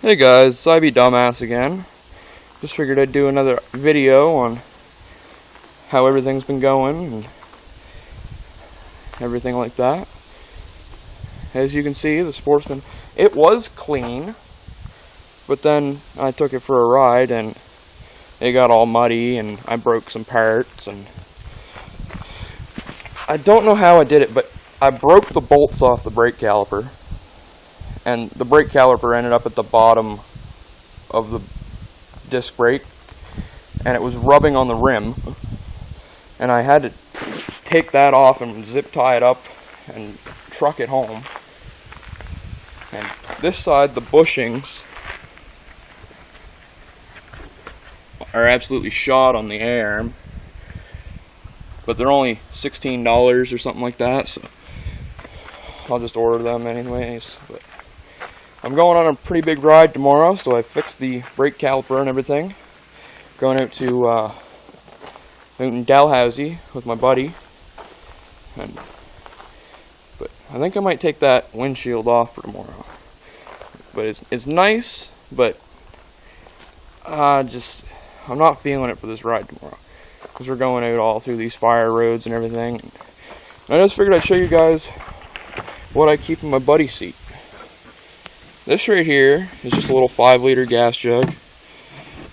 Hey guys, it's IB Dumbass again. Just figured I'd do another video on how everything's been going and everything like that. As you can see, the Sportsman, it was clean, but then I took it for a ride and it got all muddy and I broke some parts, and I don't know how I did it, but I broke the bolts off the brake caliper. And the brake caliper ended up at the bottom of the disc brake, and it was rubbing on the rim, and I had to take that off and zip tie it up and truck it home. And this side, the bushings are absolutely shot on the arm, but they're only $16 or something like that, so I'll just order them anyways. But I'm going on a pretty big ride tomorrow, so I fixed the brake caliper and everything. Going out to Dalhousie with my buddy. But I think I might take that windshield off for tomorrow. But it's nice, but I'm not feeling it for this ride tomorrow, because we're going out all through these fire roads and everything. And I just figured I'd show you guys what I keep in my buddy's seat. This right here is just a little 5-liter gas jug,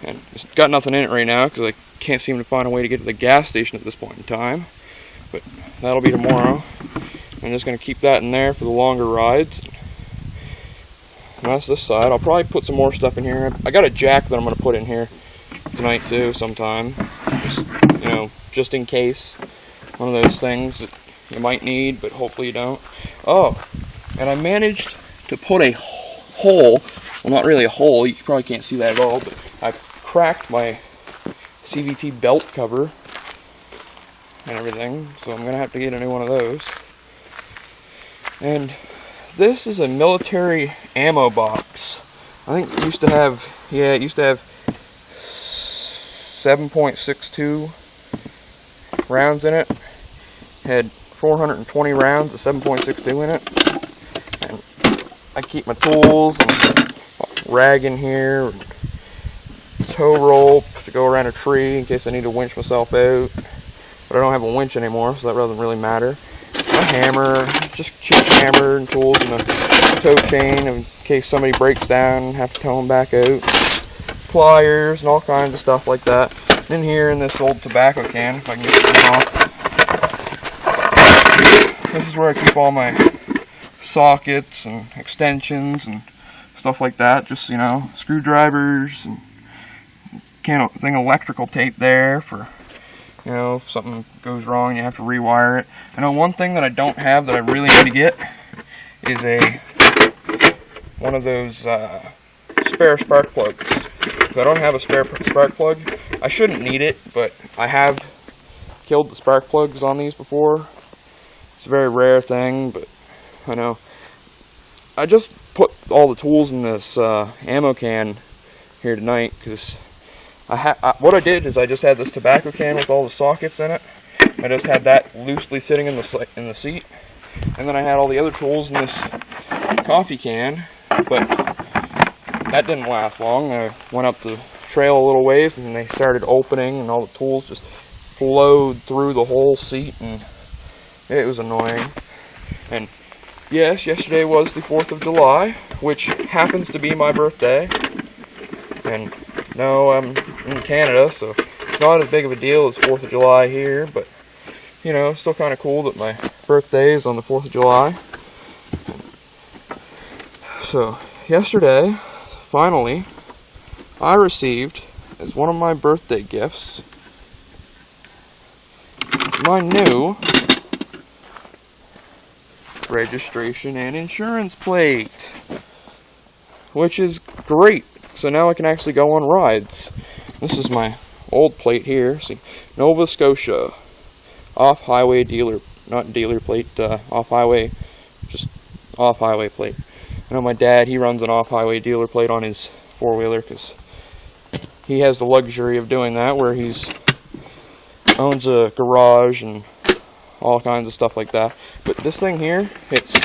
and it's got nothing in it right now because I can't seem to find a way to get to the gas station at this point in time, but that'll be tomorrow. I'm just going to keep that in there for the longer rides. And that's this side. I'll probably put some more stuff in here. I got a jack that I'm going to put in here tonight too sometime, just in case. One of those things that you might need, but hopefully you don't. Oh, and I managed to put a hole, well, not really a hole, you probably can't see that at all, but I cracked my CVT belt cover and everything, so I'm gonna have to get a new one of those. And this is a military ammo box. I think it used to have 7.62 rounds in it. Had 420 rounds of 7.62 in it. I keep my tools and rag in here, tow rope to go around a tree in case I need to winch myself out, but I don't have a winch anymore, so that doesn't really matter. A hammer, just cheap hammer and tools, and a tow chain in case somebody breaks down and have to tow them back out. Pliers and all kinds of stuff like that. In here, in this old tobacco can, if I can get this off. This is where I keep all my sockets and extensions and stuff like that, just screwdrivers and electrical tape there for if something goes wrong and you have to rewire it. I know one thing that I don't have that I really need to get is one of those spare spark plugs, because I don't have a spare spark plug. I shouldn't need it, but I have killed the spark plugs on these before. It's a very rare thing, but I know. I just put all the tools in this ammo can here tonight, because what I did is I just had this tobacco can with all the sockets in it. I just had that loosely sitting in the seat, and then I had all the other tools in this coffee can, but that didn't last long. I went up the trail a little ways, and they started opening, and all the tools just flowed through the whole seat, and it was annoying. And yes, yesterday was the 4th of July, which happens to be my birthday. And no, I'm in Canada, so it's not as big of a deal as 4th of July here, but it's still kind of cool that my birthday is on the 4th of July. So yesterday, finally, I received, as one of my birthday gifts, my new registration and insurance plate, which is great. So now I can actually go on rides. This is my old plate here. See, Nova Scotia off-highway dealer, not dealer plate, off-highway, just off-highway plate. I know my dad, he runs an off-highway dealer plate on his four-wheeler because he has the luxury of doing that, where he's owns a garage and all kinds of stuff like that. But this thing here, it's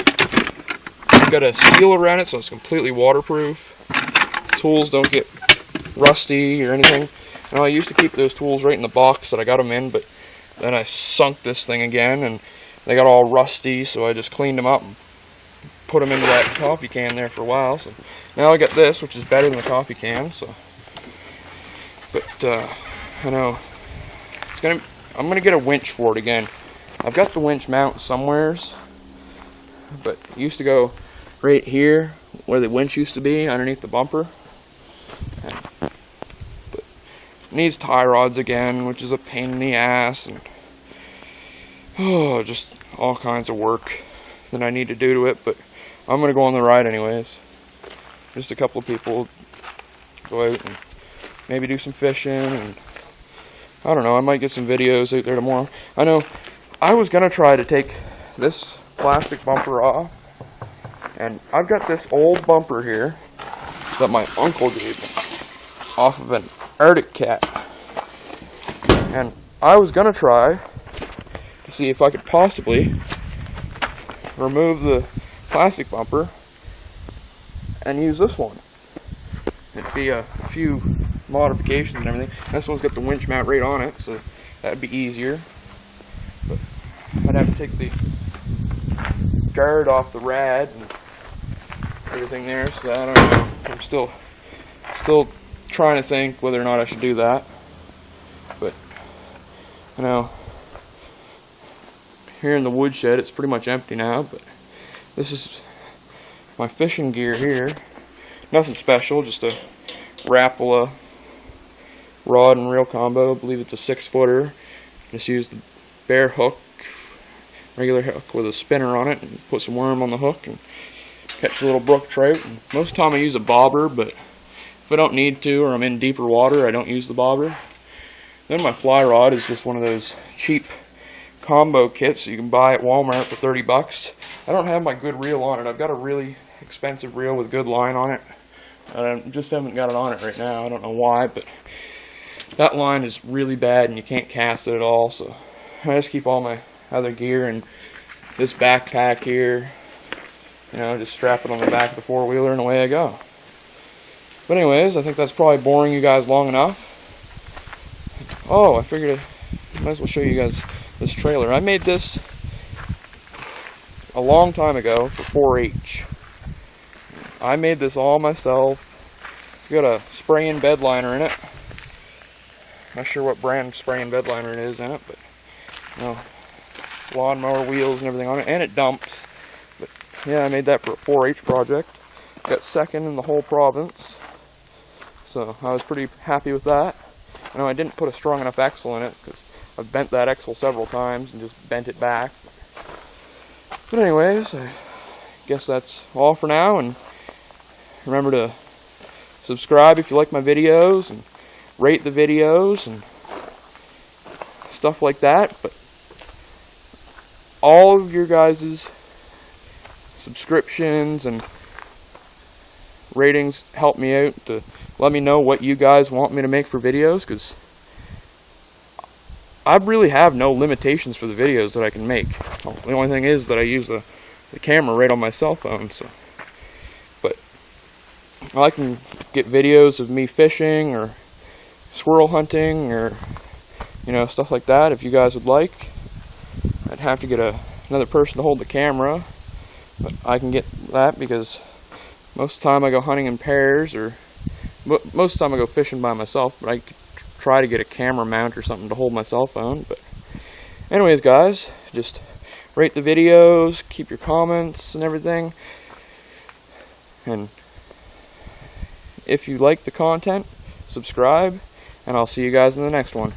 got a seal around it, so it's completely waterproof. tools don't get rusty or anything. You know, I used to keep those tools right in the box that I got them in, but then I sunk this thing again and they got all rusty, so I just cleaned them up and put them into that coffee can there for a while. So now I got this, which is better than the coffee can. So, but I know I'm gonna get a winch for it again. I've got the winch mount somewheres, but it used to go right here where the winch used to be underneath the bumper. But it needs tie rods again, which is a pain in the ass, and just all kinds of work that I need to do to it. But I'm gonna go on the ride anyways. Just a couple of people go out and maybe do some fishing, and I don't know, I might get some videos out there tomorrow. I know I was gonna try to take this plastic bumper off, and I've got this old bumper here that my uncle gave me off of an Arctic Cat, and I was gonna try to see if I could possibly remove the plastic bumper and use this one. It'd be a few modifications and everything. This one's got the winch mount right on it, so that'd be easier. But I'd have to take the guard off the rad and everything there, so I don't know. I'm still trying to think whether or not I should do that. But I know here in the woodshed it's pretty much empty now, but this is my fishing gear here. Nothing special, just a Rapala rod and reel combo. I believe it's a 6-footer. Just use the bare hook, regular hook with a spinner on it, and put some worm on the hook and catch a little brook trout. And most of the time I use a bobber, but if I don't need to or I'm in deeper water, I don't use the bobber. Then my fly rod is just one of those cheap combo kits you can buy at Walmart for 30 bucks. I don't have my good reel on it. I've got a really expensive reel with good line on it. I just haven't got it on it right now. I don't know why, but that line is really bad and you can't cast it at all. So I just keep all my other gear in this backpack here. You know, just strap it on the back of the four-wheeler and away I go. But anyways, I think that's probably boring you guys long enough. Oh, I figured I might as well show you guys this trailer. I made this a long time ago for 4-H. I made this all myself. It's got a spray-in bed liner in it. Not sure what brand spray-in bed liner it is in it, but you know, lawnmower wheels and everything on it, and it dumps. But yeah, I made that for a 4-H project. Got second in the whole province, so I was pretty happy with that. I know I didn't put a strong enough axle in it because I've bent that axle several times and just bent it back. But anyways, I guess that's all for now, and remember to subscribe if you like my videos, and rate the videos and stuff like that. But all of your guys' subscriptions and ratings help me out to let me know what you guys want me to make for videos, because I really have no limitations for the videos that I can make. The only thing is that I use the camera right on my cell phone. So, but I can get videos of me fishing or squirrel hunting or stuff like that if you guys would like. I'd have to get another person to hold the camera, but I can get that because most of the time I go hunting in pairs, or most of the time I go fishing by myself, but I could try to get a camera mount or something to hold my cell phone. But anyways, guys, just rate the videos, keep your comments and everything, and if you like the content, subscribe, and I'll see you guys in the next one.